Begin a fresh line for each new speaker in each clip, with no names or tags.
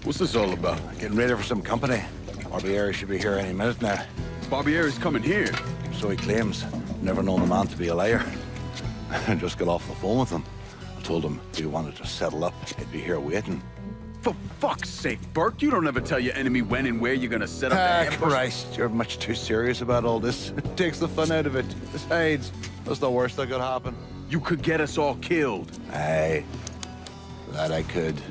What's this all about?
Getting ready for some company. Barbieri should be here any minute now.
Barbieri's coming here.
So he claims. Never known the man to be a liar. I just got off the phone with him. I told him if he wanted to settle up, he'd be here waiting.
For fuck's sake, Burke, you don't ever tell your enemy when and where you're gonna set up the ambush.
Christ, you're much too serious about all this. It takes the fun out of it. Besides, that's the worst that could happen.
You could get us all killed.
Aye, that I could.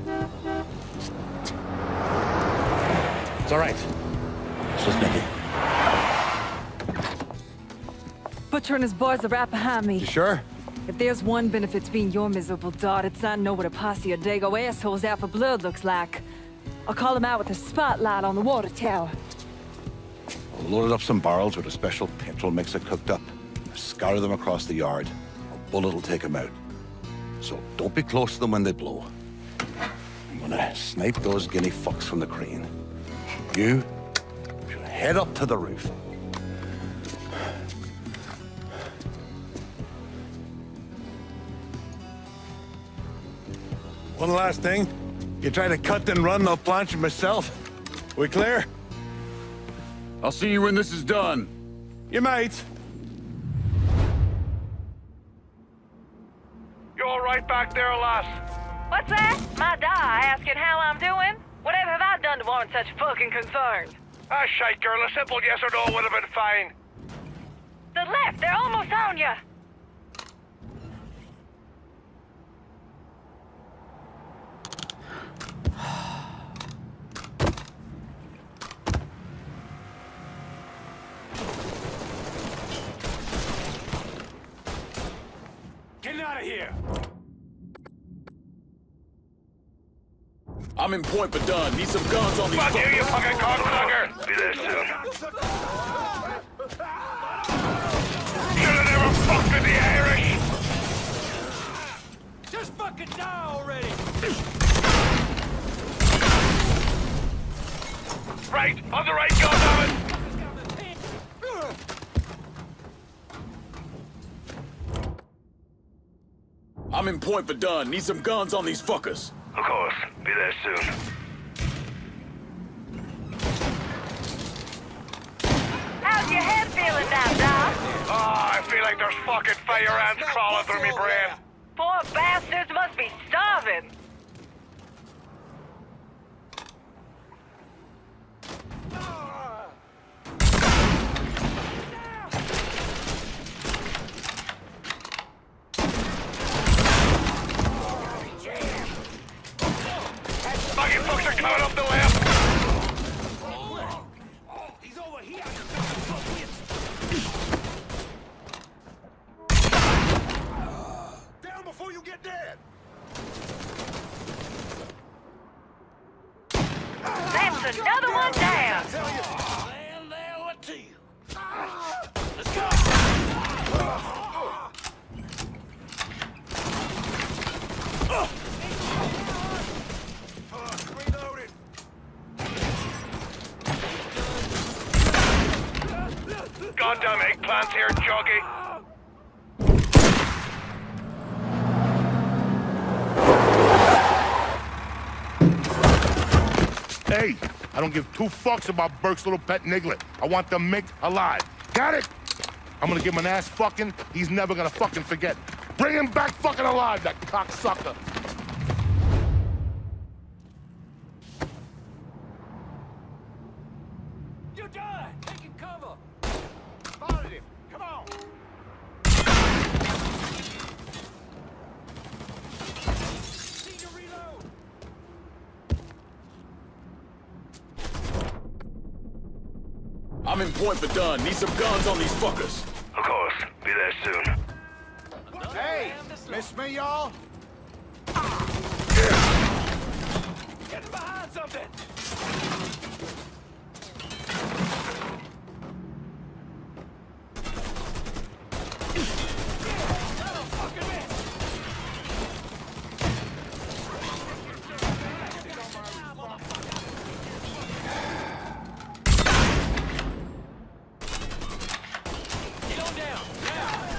It's all right. It's just Nicky.
Butcher and his boys are right behind me.
You sure?
If there's one benefit to being your miserable dot, it's not know what a posse of Dago assholes out for blood looks like. I'll call them out with a spotlight on the water tower.
I loaded up some barrels with a special petrol mix I cooked up. I scatter them across the yard. A bullet will take them out. So don't be close to them when they blow. I'm gonna snipe those guinea fucks from the crane. You should head up to the roof. One last thing. You try to cut and run, I'll plant you myself. We clear?
I'll see you when this is done.
You might.
You all right back there, lass?
What's that? My die asking how I'm doing? Whatever have I done to warrant such fucking concern?
Ah, shite, girl. A simple yes or no would have been fine.
The left, they're almost on you.
Get out of here!
I'm in point but done. Need some guns on these
Fuck you, you
fuckers.
fucking cocksucker! Be there soon. Should've never fucked with the Irish! Just fucking die already! Right, on the right, goddammit!
I'm in point but done. Need some guns on these fuckers.
Of course, be there soon.
How's your head feeling now, Doc?
I feel like there's fucking fire ants crawling through me brain.
Poor bastards must be starving.
Fucking folks are coming up the left. He's over here. Down before you get dead.
That's another one down.
And they'll let to you. Let's go. Reloaded. Goddamn eggplants here, Joggy.
Hey, I don't give two fucks about Burke's little pet Niglet. I want the Mick alive. Got it? I'm gonna give him an ass fucking he's never gonna fucking forget. Bring him back fucking alive, that cocksucker.
You die! Taking cover! Spotted him! Come on! Need to reload!
I'm in point but done. Need some guns on these fuckers.
Of course. Be there soon.
Hey, miss me, y'all?
Get behind something! Get on down! Now!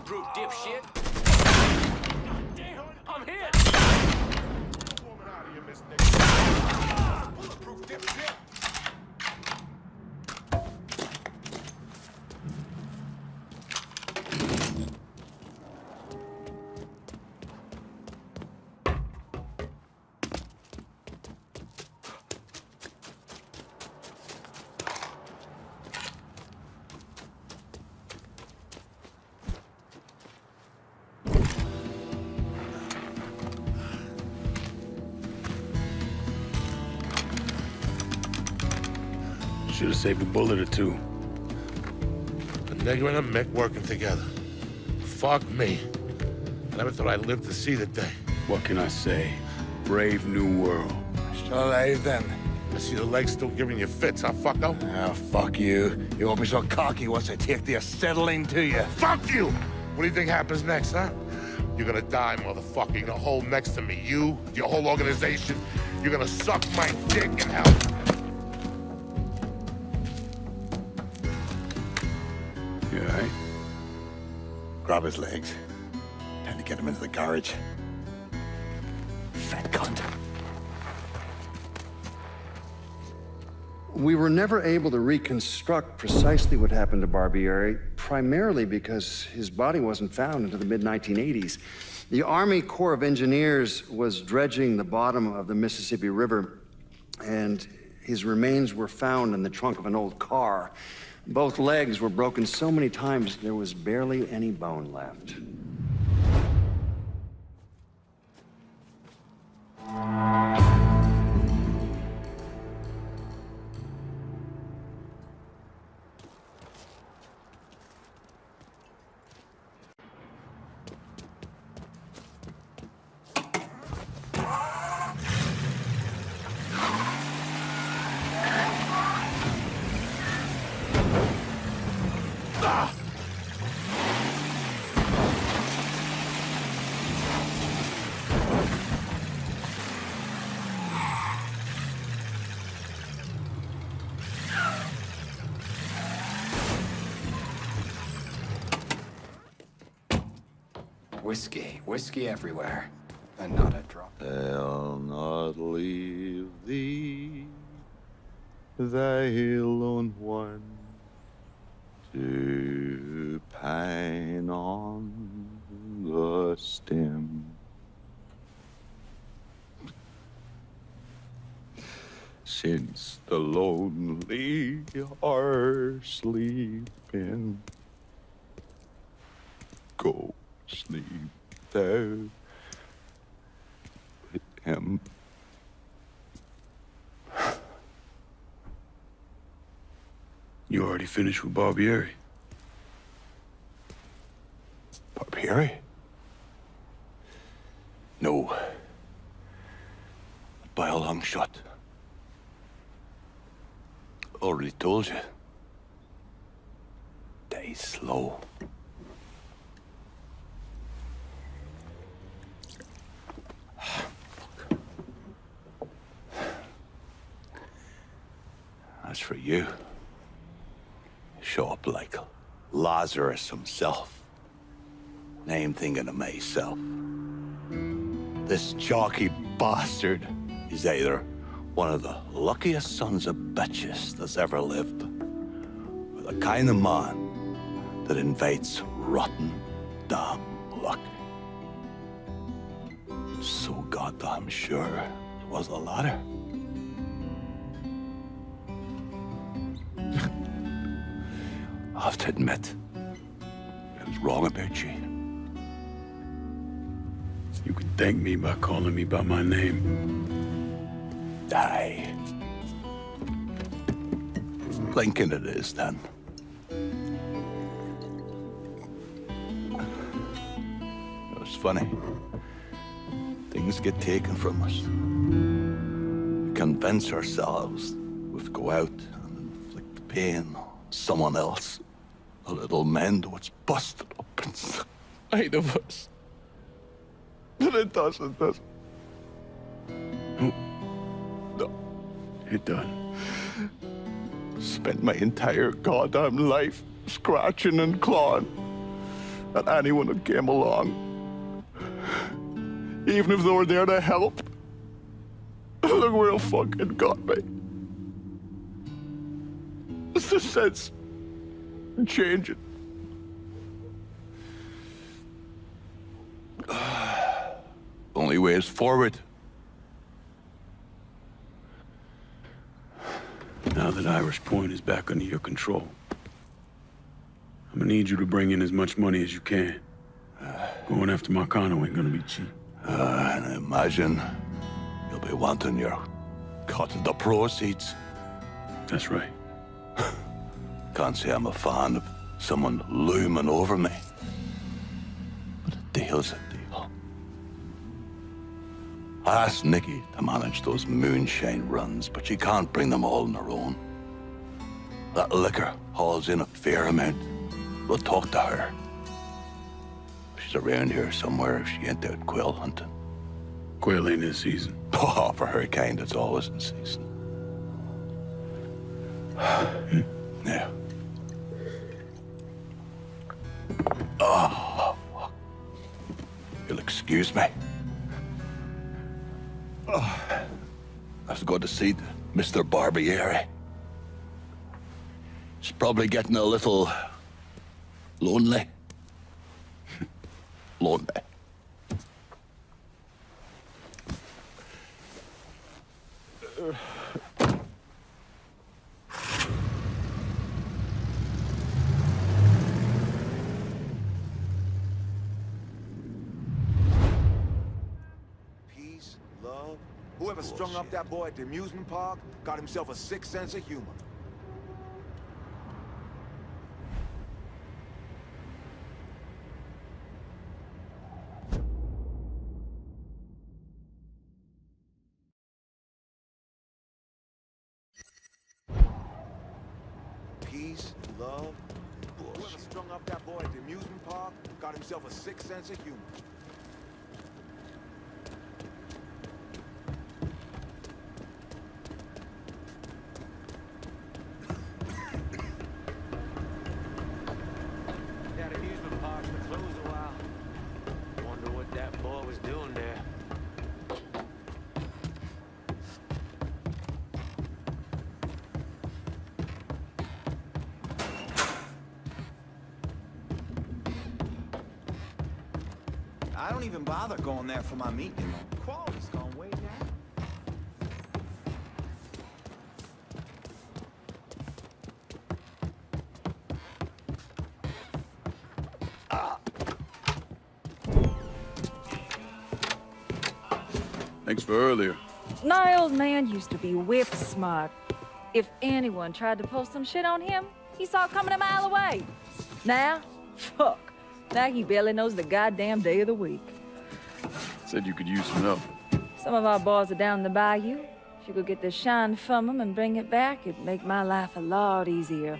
Bulletproof, dipshit. I'm hit.
Woman out of here, Miss Nigga. Bulletproof, dipshit.
Should have saved a bullet or two.
A nigger and a Mick working together. Fuck me. I never thought I'd live to see the day.
What can I say? Brave new world.
Still alive then?
I see the legs still giving you fits, huh, fucko?
Ah, fuck you. You won't be so cocky once I take the acetylene to you.
Fuck you! What do you think happens next, huh? You're gonna die, motherfucker. You're gonna hold next to me. You, your whole organization. You're gonna suck my dick in hell.
You all right?
Grab his legs. Time to get him into the garage. Fat cunt.
We were never able to reconstruct precisely what happened to Barbieri, primarily because his body wasn't found until the mid-1980s. The Army Corps of Engineers was dredging the bottom of the Mississippi River, and his remains were found in the trunk of an old car. Both legs were broken so many times there was barely any bone left.
Whiskey everywhere, and not a drop.
I'll not leave thee, thy lone one, to pine on the stem. Since the lonely are sleeping, go sleep thou with him.
You already finished with Barbieri?
Barbieri? No. By a long shot. Already told you. Die slow. As for you, show up like Lazarus himself. And I'm thinking of myself. This jockey bastard is either one of the luckiest sons of bitches that's ever lived, or the kind of man that invites rotten damn luck. So goddamn sure it was the latter. I have to admit, I was wrong about you.
You can thank me by calling me by my name.
Die. Lincoln it is, then. It's funny. Things get taken from us. We convince ourselves we have to go out and inflict the pain on someone else. A little mend what's busted up inside of us. But it doesn't, does it? No.
It done.
Spent my entire goddamn life scratching and clawing. that anyone who came along, even if they were there to help, look where it fucking got me. It's the sense changing. Only way is forward.
Now that Irish Point is back under your control, I'm gonna need you to bring in as much money as you can. Going after Marcano ain't gonna be cheap.
And I imagine you'll be wanting your cut of the proceeds.
That's right.
Can't say I'm a fan of someone looming over me. But a deal's a deal. I asked Nikki to manage those moonshine runs, but she can't bring them all on her own. That liquor hauls in a fair amount. We'll talk to her. She's around here somewhere if she ain't out quail hunting.
Quail ain't in season.
Oh, for her kind, it's always in season. Yeah. Oh, fuck. You'll excuse me. Oh, I have to go to see Mr. Barbieri. He's probably getting a little lonely. Lonely.
Peace, love. Whoever strung up that boy at the amusement park got himself a sick sense of humor. Peace, love. Whoever strung up that boy at the amusement park got himself a sick sense of humor.
That amusement park's been closed a while. Wonder what that boy was doing there.
I don't even bother going there for my meat anymore. Quality's gone way down.
Thanks for earlier.
My old man used to be whip smart. If anyone tried to pull some shit on him, he saw it coming a mile away. Now, fuck. Now he barely knows the goddamn day of the week.
Said you could use some help.
Some of our boys are down the bayou. If you could get the shine from them and bring it back, it'd make my life a lot easier.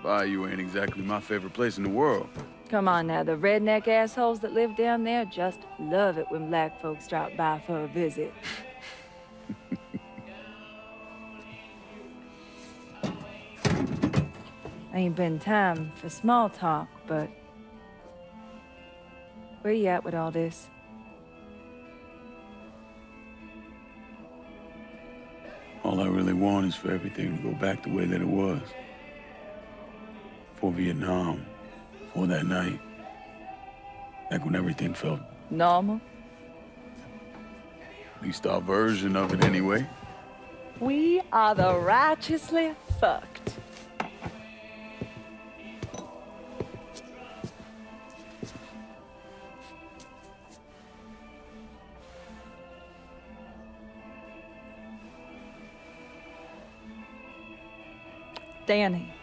Bayou ain't exactly my favorite place in the world.
Come on now, the redneck assholes that live down there just love it when black folks drop by for a visit. Ain't been time for small talk, but where you at with all this?
All I really want is for everything to go back the way that it was. For Vietnam, for that night. Back when everything felt,
Normal?
at least our version of it anyway.
We are the righteously fucked. Danny.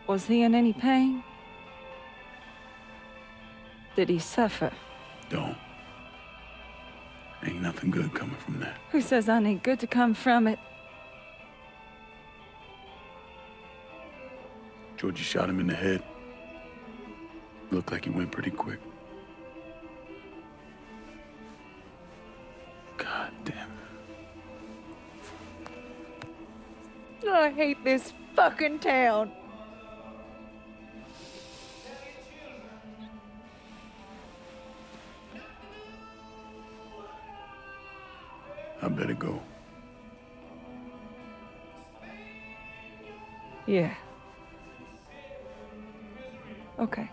Was he in any pain? Did he suffer?
Don't. Ain't nothing good coming from that.
Who says I need good to come from it?
Georgie shot him in the head. Looked like he went pretty quick. God damn it.
I hate this fucking town.
better go.
Yeah. Okay.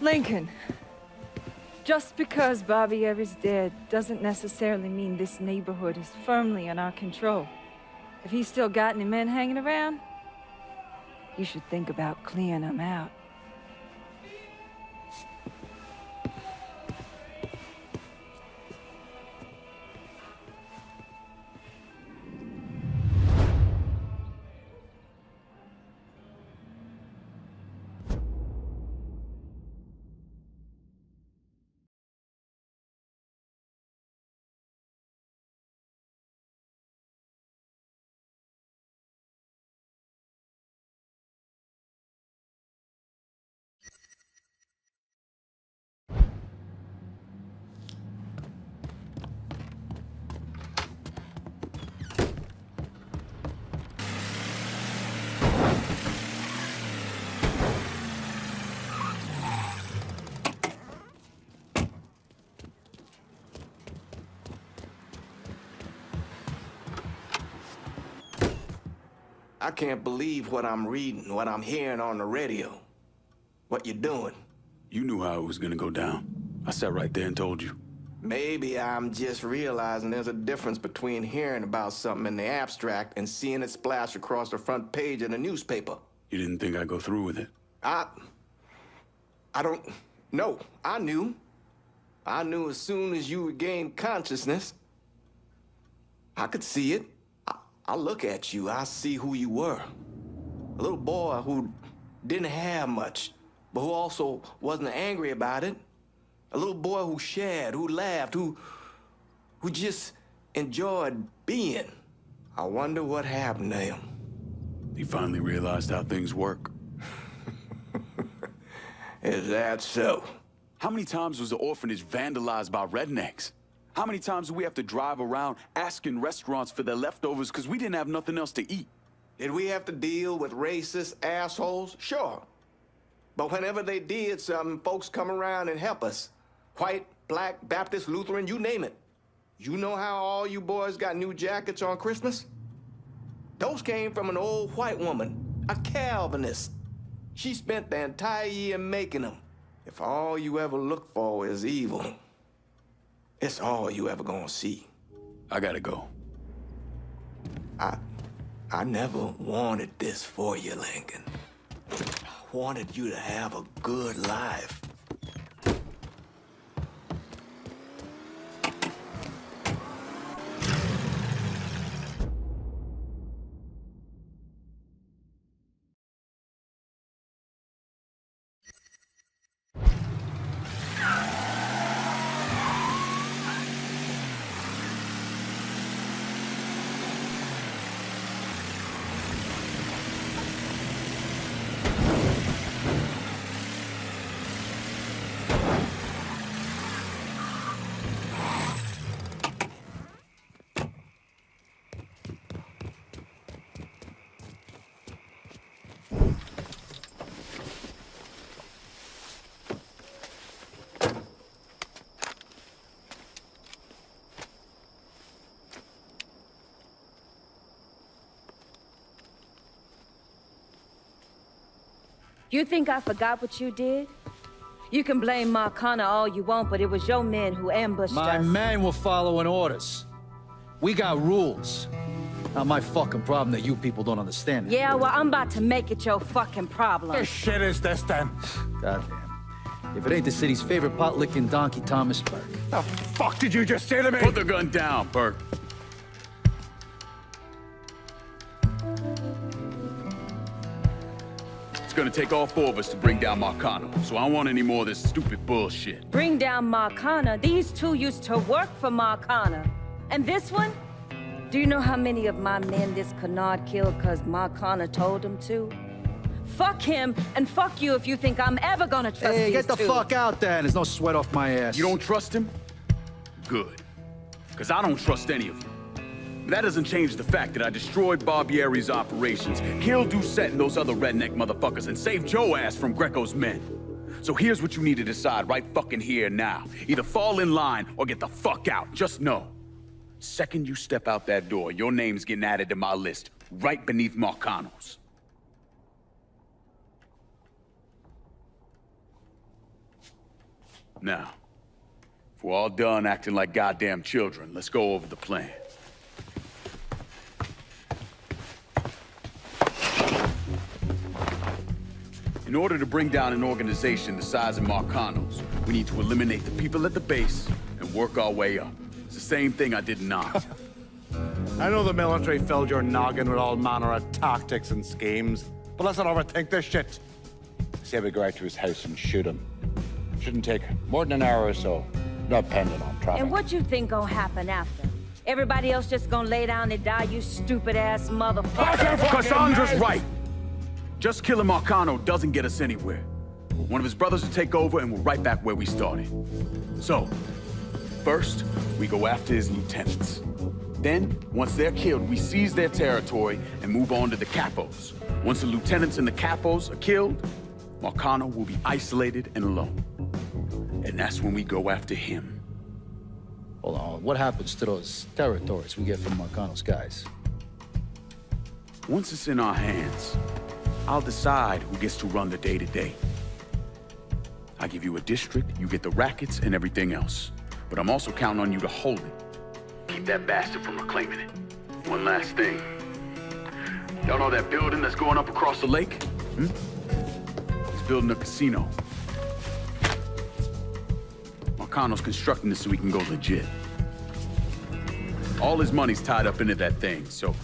Lincoln. Just because Barbieri's dead doesn't necessarily mean this neighborhood is firmly in our control. If he's still got any men hanging around, you should think about clearing them out.
I can't believe what I'm reading, what I'm hearing on the radio. What you doing?
You knew how it was gonna go down. I sat right there and told you.
Maybe I'm just realizing there's a difference between hearing about something in the abstract and seeing it splash across the front page of the newspaper.
You didn't think I'd go through with it?
I don't know. I knew. I knew as soon as you regained consciousness. I could see it. I look at you, I see who you were. A little boy who didn't have much, but who also wasn't angry about it. A little boy who shared, who laughed, who just enjoyed being. I wonder what happened to him.
He finally realized how things work.
Is that so?
How many times was the orphanage vandalized by rednecks? How many times do we have to drive around asking restaurants for their leftovers because we didn't have nothing else to eat?
Did we have to deal with racist assholes? Sure. But whenever they did something, folks come around and help us. White, black, Baptist, Lutheran, you name it. You know how all you boys got new jackets on Christmas? Those came from an old white woman, a Calvinist. She spent the entire year making them. If all you ever look for is evil, it's all you ever gonna see.
I gotta go.
I never wanted this for you, Lincoln. I wanted you to have a good life.
You think I forgot what you did? You can blame Marcana all you want, but it was your men who ambushed us.
My men were following orders. We got rules. Not my fucking problem that you people don't understand it.
Yeah, well, I'm about to make it your fucking problem.
What shit is this, then?
Goddamn. If it ain't the city's favorite pot-licking donkey, Thomas Burke.
The fuck did you just say to me?
Put the gun down, Burke. It's gonna take all four of us to bring down Marcano, so I don't want any more of this stupid bullshit.
Bring down Marcana? These two used to work for Marcana. And this one? Do you know how many of my men this canard killed because Marcana told him to? Fuck him, and fuck you if you think I'm ever gonna trust
Hey,
these
get the
two.
fuck out there. There's no sweat off my ass.
You don't trust him? Good. Because I don't trust any of you. That doesn't change the fact that I destroyed Barbieri's operations, killed Doucette and those other redneck motherfuckers, and saved Joe ass from Greco's men.
So here's what you need to decide right fucking here now. Either fall in line or get the fuck out. Just know. Second you step out that door, your name's getting added to my list, right beneath Marcano's. Now, if we're all done acting like goddamn children, let's go over the plan. In order to bring down an organization the size of Marcano's, we need to eliminate the people at the base and work our way up. It's the same thing I did in Nam.
I know the military filled your noggin with all manner of tactics and schemes, but let's not overthink this shit.
Say we go out to his house and shoot him. Shouldn't take more than an hour or so, not depending on traffic.
And what you think gonna happen after? Everybody else just gonna lay down and die, you stupid-ass motherfucker?
Cassandra's right. Just killing Marcano doesn't get us anywhere. One of his brothers will take over and we're right back where we started. So, first, we go after his lieutenants. Then, once they're killed, we seize their territory and move on to the capos. Once the lieutenants and the capos are killed, Marcano will be isolated and alone. And that's when we go after him.
Hold on, what happens to those territories we get from Marcano's guys?
Once it's in our hands, I'll decide who gets to run the day-to-day. I give you a district, you get the rackets and everything else. But I'm also counting on you to hold it. Keep that bastard from reclaiming it. One last thing. Y'all know that building that's going up across the lake? He's building a casino. Marcano's constructing this so he can go legit. All his money's tied up into that thing, so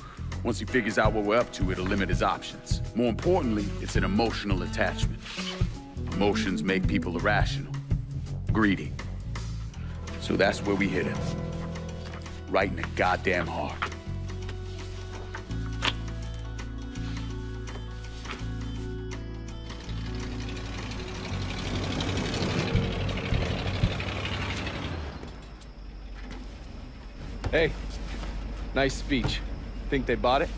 once he figures out what we're up to, it'll limit his options. More importantly, it's an emotional attachment. Emotions make people irrational, greedy. So that's where we hit him. Right in the goddamn heart.
Hey, nice speech. Think they bought it?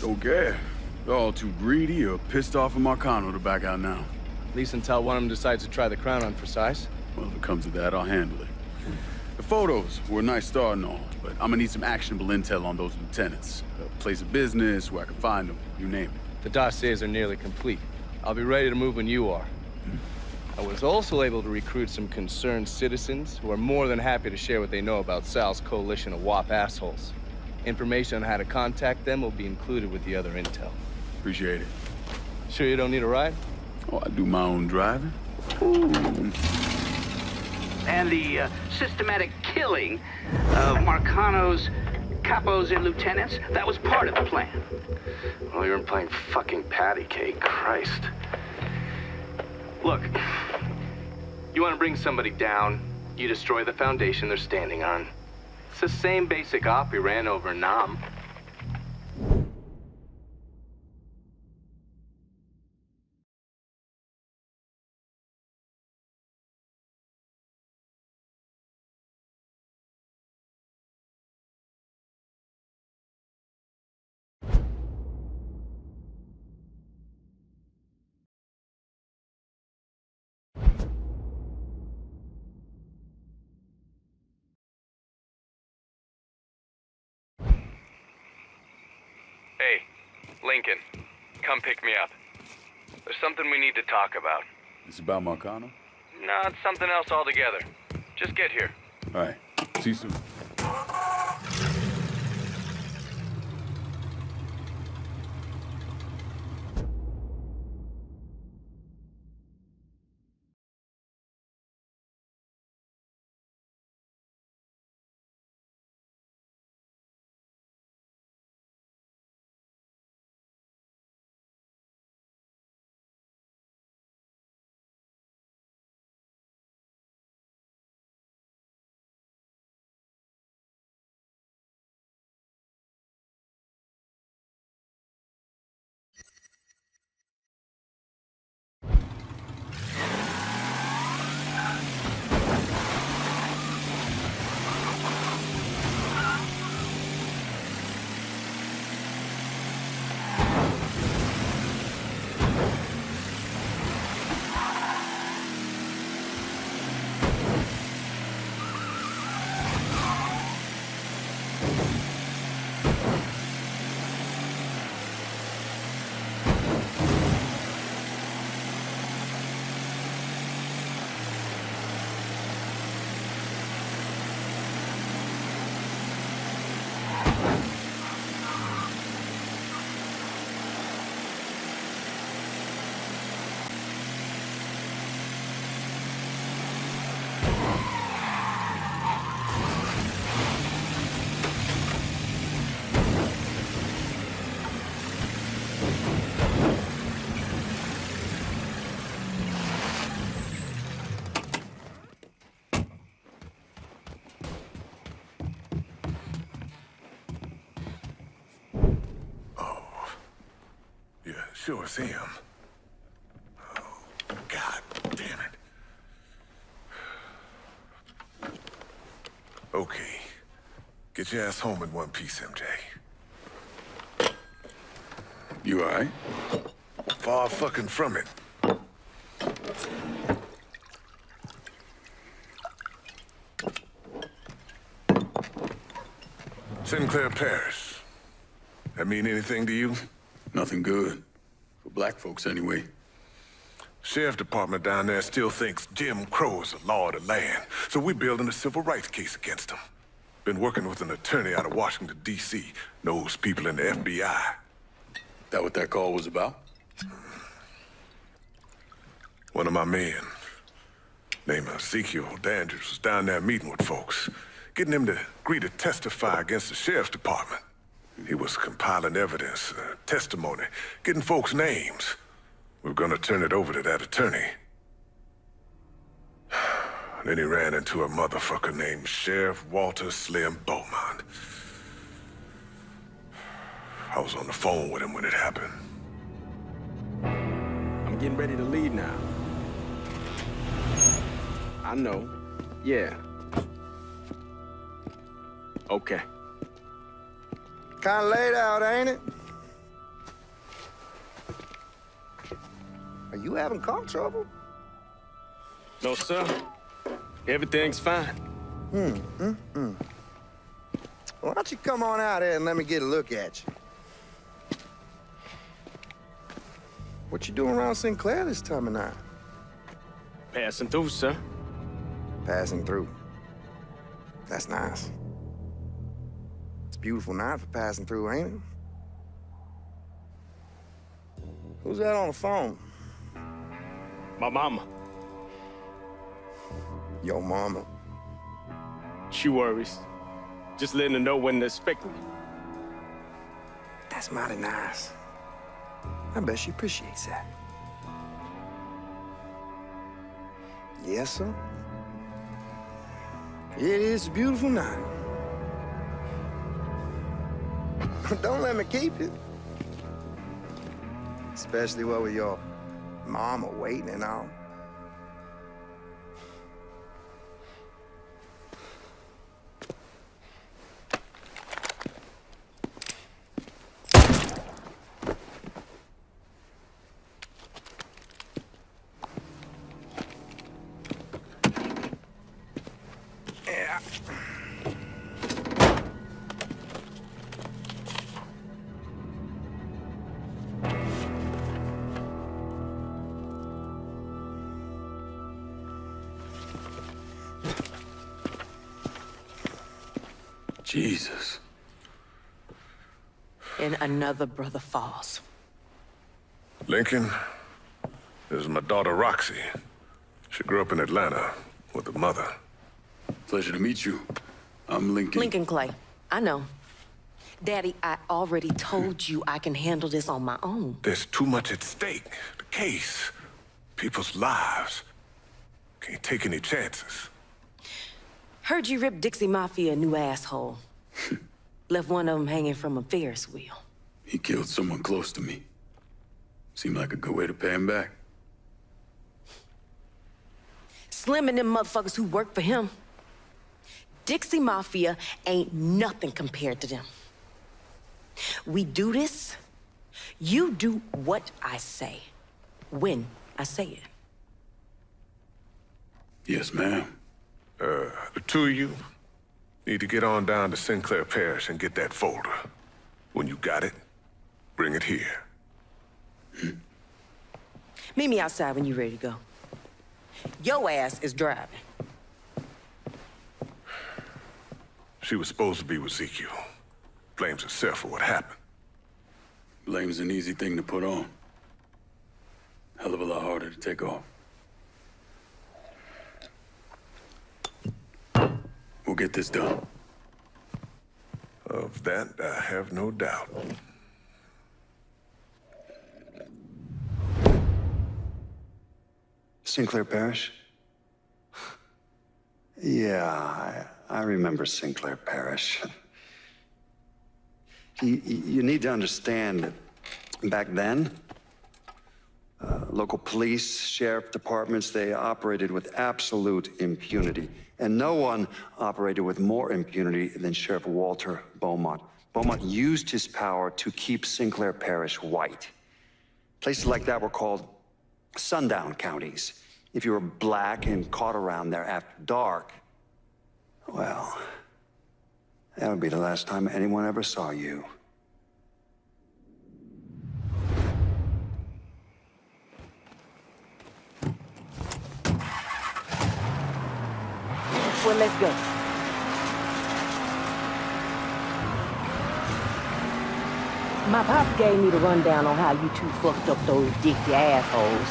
Don't care. They're all too greedy or pissed off at Marcano to back out now.
At least until one of them decides to try the crown on for size.
Well, if it comes to that, I'll handle it. The photos were a nice start and all, but I'm gonna need some actionable intel on those lieutenants. A place of business, where I can find them, you name it.
The dossiers are nearly complete. I'll be ready to move when you are. I was also able to recruit some concerned citizens who are more than happy to share what they know about Sal's coalition of WAP assholes. Information on how to contact them will be included with the other intel.
Appreciate it.
Sure you don't need a ride?
Oh, I do my own driving.
And the systematic killing of Marcano's capos and lieutenants, that was part of the plan.
Well, you're playing fucking patty cake, Christ.
Look, you want to bring somebody down, you destroy the foundation they're standing on. It's the same basic op we ran over in Nam.
Hey, Lincoln, come pick me up. There's something we need to talk about.
It's about Marcano?
No, it's something else altogether. Just get here.
All right. See you soon.
Sure it's him. Oh, God damn it. Okay. Get your ass home in one piece, MJ.
You all right?
Far fucking from it. Sinclair Parish. That mean anything to you?
Nothing good. For black folks, anyway.
Sheriff department down there still thinks Jim Crow is the law of the land, so we're building a civil rights case against him. Been working with an attorney out of Washington, D.C. Knows people in the FBI.
That what that call was about?
One of my men, named Ezekiel Dandridge, was down there meeting with folks, getting them to agree to testify against the sheriff's department. He was compiling evidence, testimony, getting folks' names. We're gonna turn it over to that attorney. Then he ran into a motherfucker named Sheriff Walter Slim Beaumont. I was on the phone with him when it happened.
I'm getting ready to leave now. I know. Yeah. Okay.
Kinda laid out, ain't it? Are you having car trouble?
No, sir. Everything's fine.
Why don't you come on out here and let me get a look at you? What you doing around Sinclair this time of night?
Passing through, sir.
Passing through. That's nice. It's a beautiful night for passing through, ain't it? Who's that on the phone?
My mama.
Your mama.
She worries. Just letting her know when to expect me.
That's mighty nice. I bet she appreciates that. Yes, sir. It is a beautiful night. Don't let me keep it. Especially what with your mama waiting and all.
Jesus.
And another brother falls.
Lincoln, this is my daughter Roxy. She grew up in Atlanta with a mother.
Pleasure to meet you. I'm Lincoln.
Lincoln Clay. I know. Daddy, I already told you I can handle this on my own.
There's too much at stake. The case, people's lives. Can't take any chances.
Heard you ripped Dixie Mafia a new asshole. Left one of them hanging from a Ferris wheel.
He killed someone close to me. Seemed like a good way to pay him back.
Slim and them motherfuckers who work for him. Dixie Mafia ain't nothing compared to them. We do this, you do what I say, when I say it.
Yes, ma'am.
The two of you need to get on down to Sinclair Parish and get that folder. When you got it, bring it here.
Meet me outside when you're ready to go. Your ass is driving.
She was supposed to be with Ezekiel. Blames herself for what happened.
Blame's an easy thing to put on. Hell of a lot harder to take off. We'll get this done.
Of that, I have no doubt.
Sinclair Parish? Yeah, I remember Sinclair Parish. You need to understand that back then, local police, sheriff departments, they operated with absolute impunity. And no one operated with more impunity than Sheriff Walter Beaumont. Beaumont used his power to keep Sinclair Parish white. Places like that were called sundown counties. If you were black and caught around there after dark, well, that would be the last time anyone ever saw you.
Well, let's go. My pops gave me the rundown on how you two fucked up those Dixie assholes.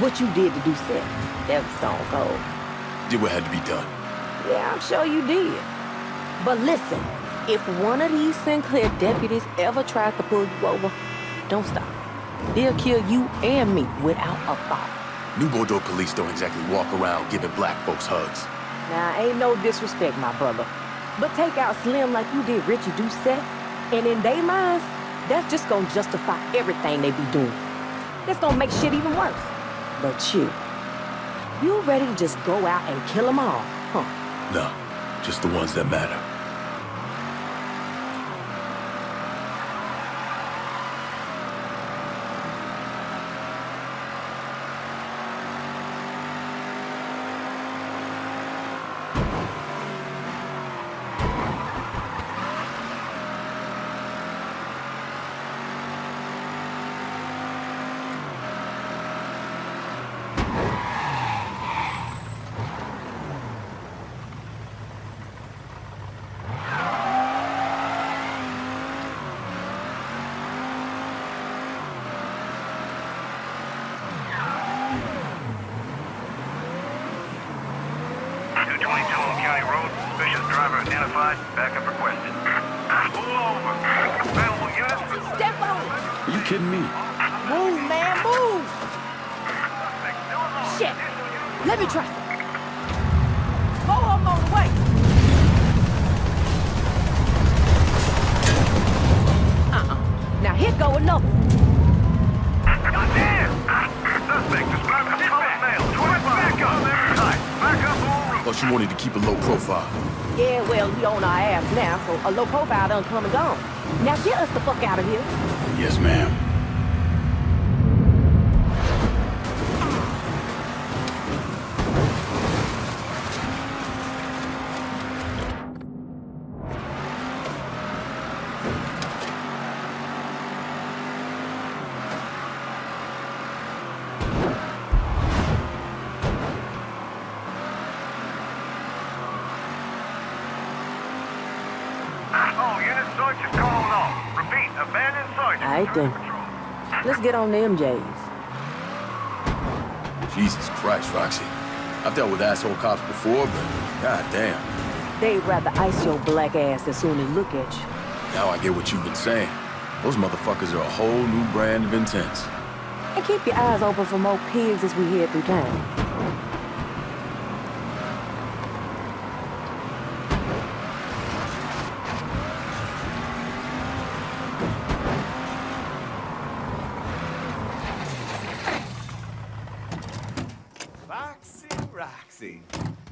What you did to do Seth, that was stone cold.
Did what had to be done.
Yeah, I'm sure you did. But listen, if one of these Sinclair deputies ever tries to pull you over, don't stop. They'll kill you and me without a thought.
New Bordeaux police don't exactly walk around giving black folks hugs.
Now, ain't no disrespect, my brother. But take out Slim like you did Richie Doucette, and in their minds, that's just gonna justify everything they be doing. That's gonna make shit even worse. But you ready to just go out and kill them all, huh?
No, just the ones that matter.
Backup requested. Pull over. Available units.
Step on it.
Are you kidding me?
Move, man, move. Shit. Let me try something. Go on the way. Now here go another.
Goddamn! Suspect described as colored male. 25. Back up. Back up all.
Thought you wanted to keep a low profile.
Yeah, well, we on our ass now, so a low profile done come and gone. Now get us the fuck out of here.
Yes, ma'am.
Alright then. Let's get on the MJs.
Jesus Christ, Roxy. I've dealt with asshole cops before, but goddamn.
They'd rather ice your black ass as soon as look at you.
Now I get what you've been saying. Those motherfuckers are a whole new brand of intense.
And keep your eyes open for more pigs as we head through town.
Roxy,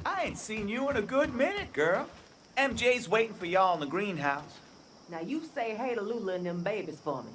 I ain't seen you in a good minute, girl. MJ's waiting for y'all in the greenhouse.
Now you say hey to Lula and them babies for me.